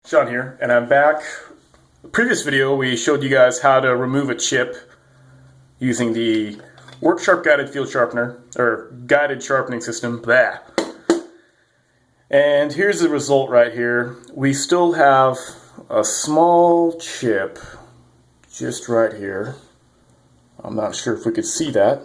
Sean here, and I'm back. The previous video we showed you guys how to remove a chip using the Work Sharp guided field sharpener, or guided sharpening system. Blah. And here's the result right here. We still have a small chip just right here. I'm not sure if we could see that,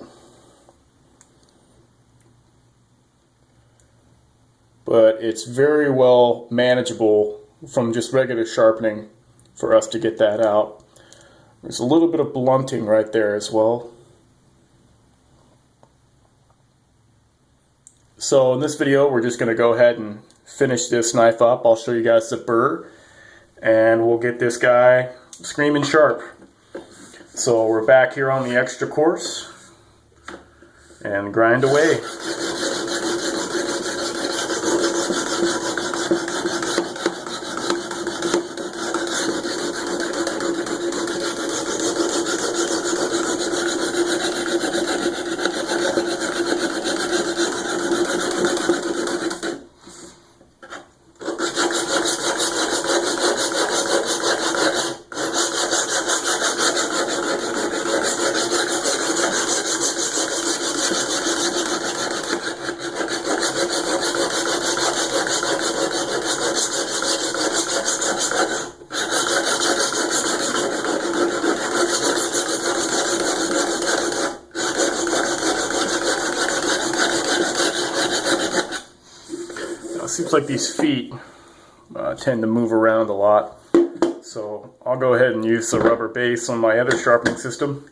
but it's very well manageable from just regular sharpening for us to get that out. There's a little bit of blunting right there as well. So in this video we're just going to go ahead and finish this knife up. I'll show you guys the burr and we'll get this guy screaming sharp. So we're back here on the extra course and grind away. Seems like these feet tend to move around a lot, so I'll go ahead and use the rubber base on my other sharpening system.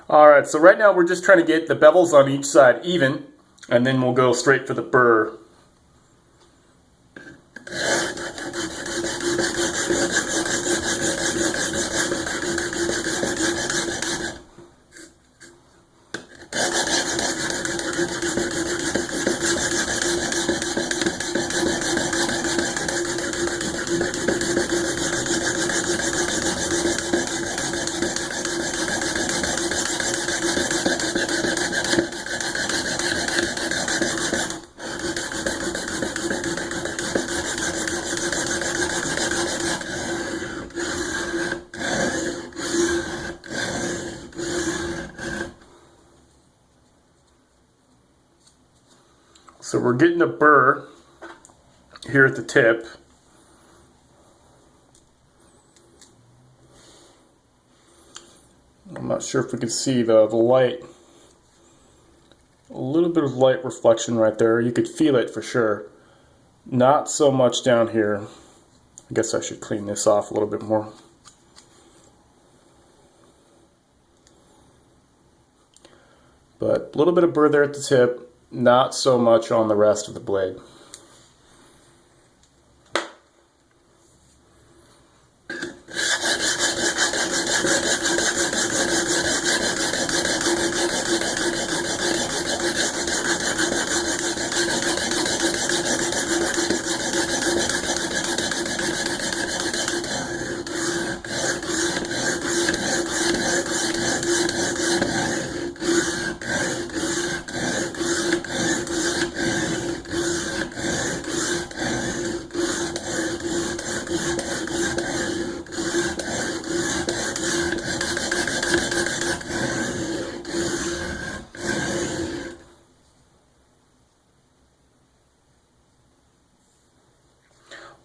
Alright, so right now we're just trying to get the bevels on each side even, and then we'll go straight for the burr. So we're getting a burr here at the tip. I'm not sure if we can see the light. A little bit of light reflection right there. You could feel it for sure. Not so much down here. I guess I should clean this off a little bit more. But a little bit of burr there at the tip. Not so much on the rest of the blade.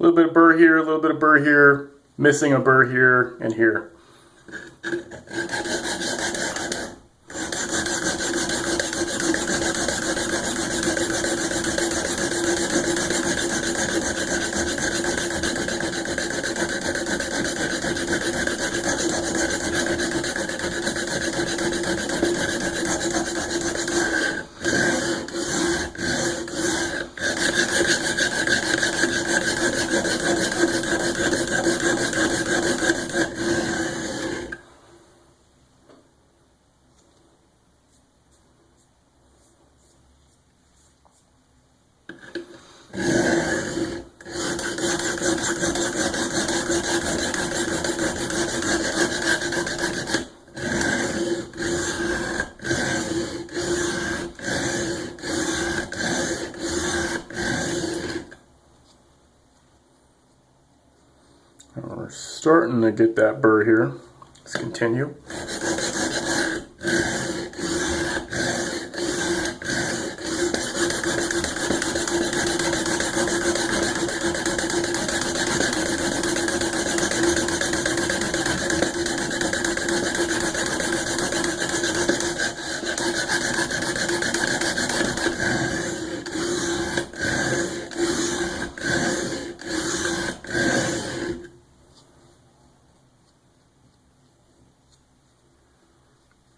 A little bit of burr here, a little bit of burr here, missing a burr here and here. We're starting to get that burr here. Let's continue.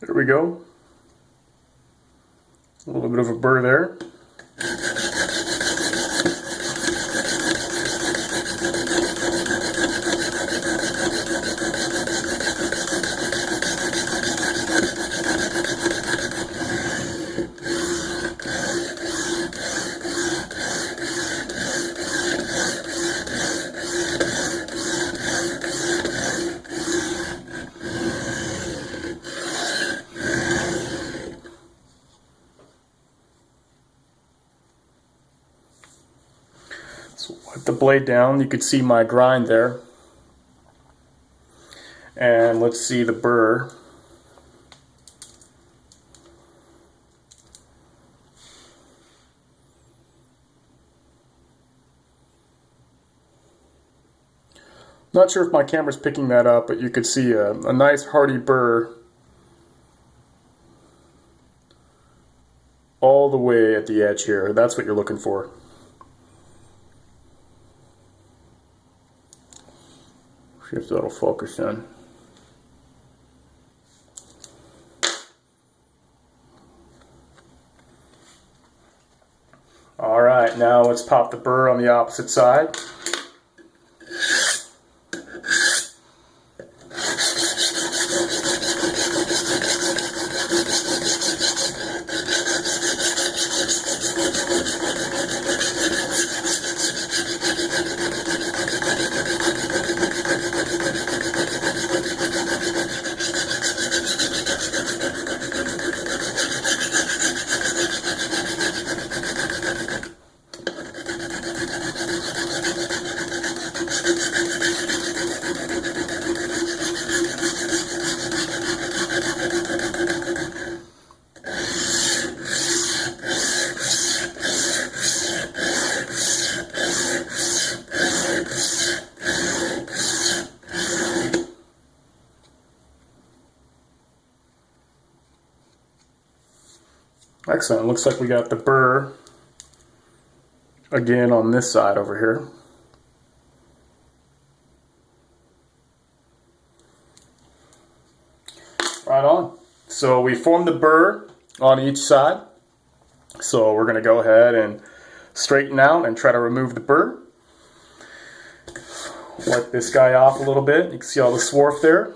There we go. A little bit of a burr there. So wipe the blade down. You could see my grind there. And let's see the burr. Not sure if my camera's picking that up, but you could see a nice hearty burr all the way at the edge here. That's what you're looking for. See if that'll focus in. Alright, now let's pop the burr on the opposite side. Excellent. Looks like we got the burr again on this side over here. Right on. So we formed the burr on each side. So we're going to go ahead and straighten out and try to remove the burr. Wipe this guy off a little bit. You can see all the swarf there.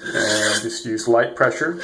And just use light pressure.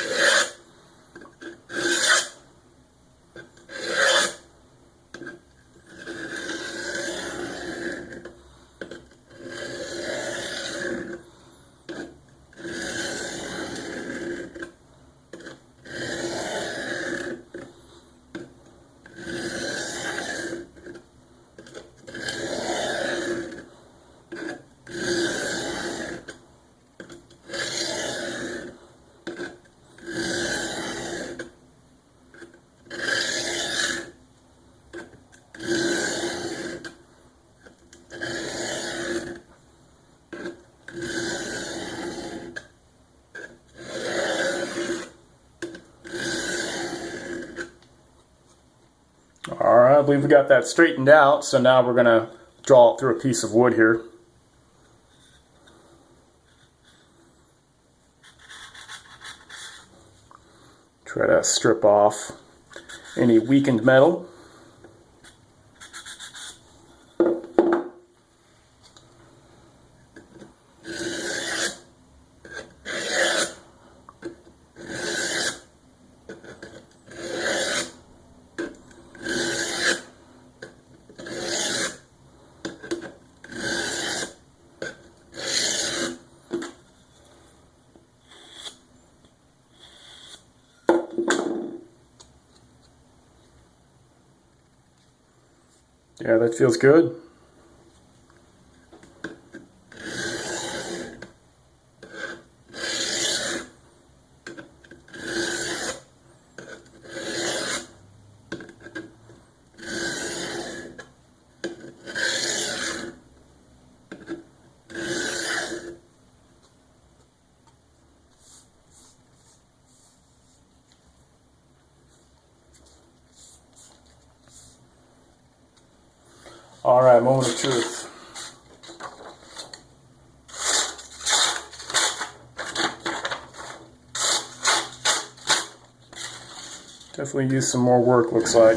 Alright, I believe we got that straightened out, so now we're going to draw it through a piece of wood here. Try to strip off any weakened metal. Yeah, that feels good. All right, moment of truth. Definitely use some more work, looks like.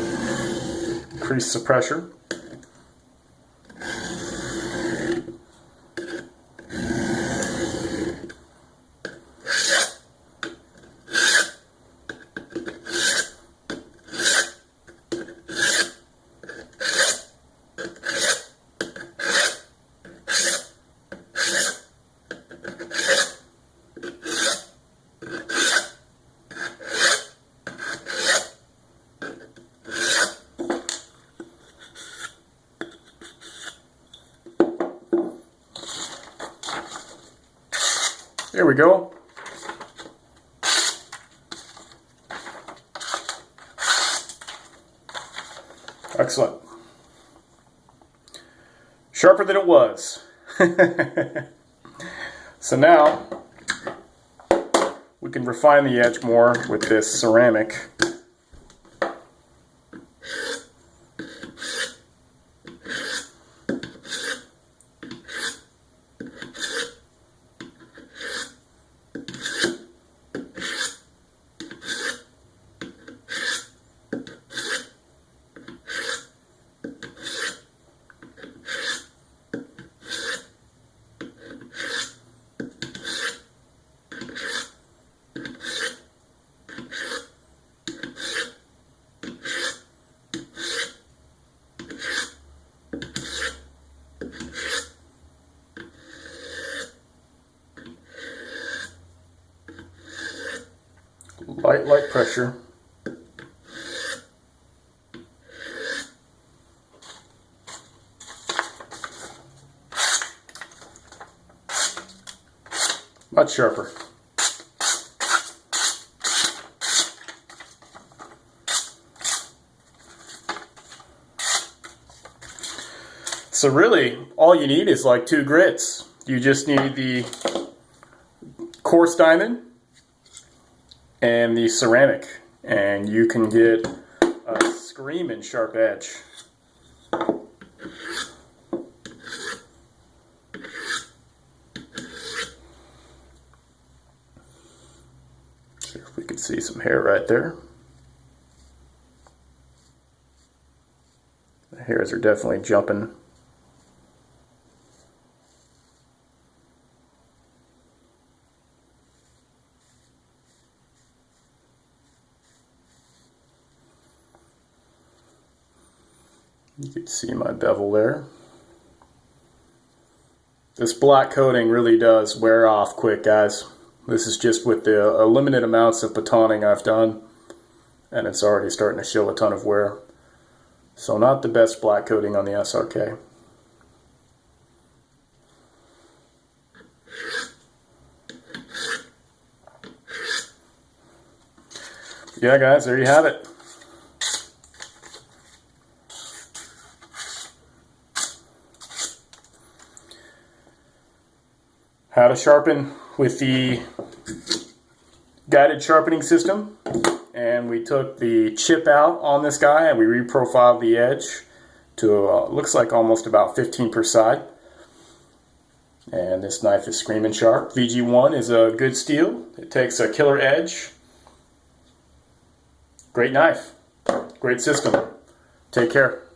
Increase the pressure. There we go. Excellent. Sharper than it was. So now we can refine the edge more with this ceramic. Light pressure. Much sharper. So really, all you need is like 2 grits. You just need the coarse diamond and the ceramic, and you can get a screaming sharp edge. See if we can see some hair right there. The hairs are definitely jumping. You can see my bevel there. This black coating really does wear off quick, guys. This is just with the limited amounts of batoning I've done, and it's already starting to show a ton of wear. So not the best black coating on the SRK. Yeah, guys, there you have it. How to sharpen with the guided sharpening system. And we took the chip out on this guy and we reprofiled the edge to looks like almost about 15 per side. And this knife is screaming sharp. VG-1 is a good steel. It takes a killer edge. Great knife. Great system. Take care.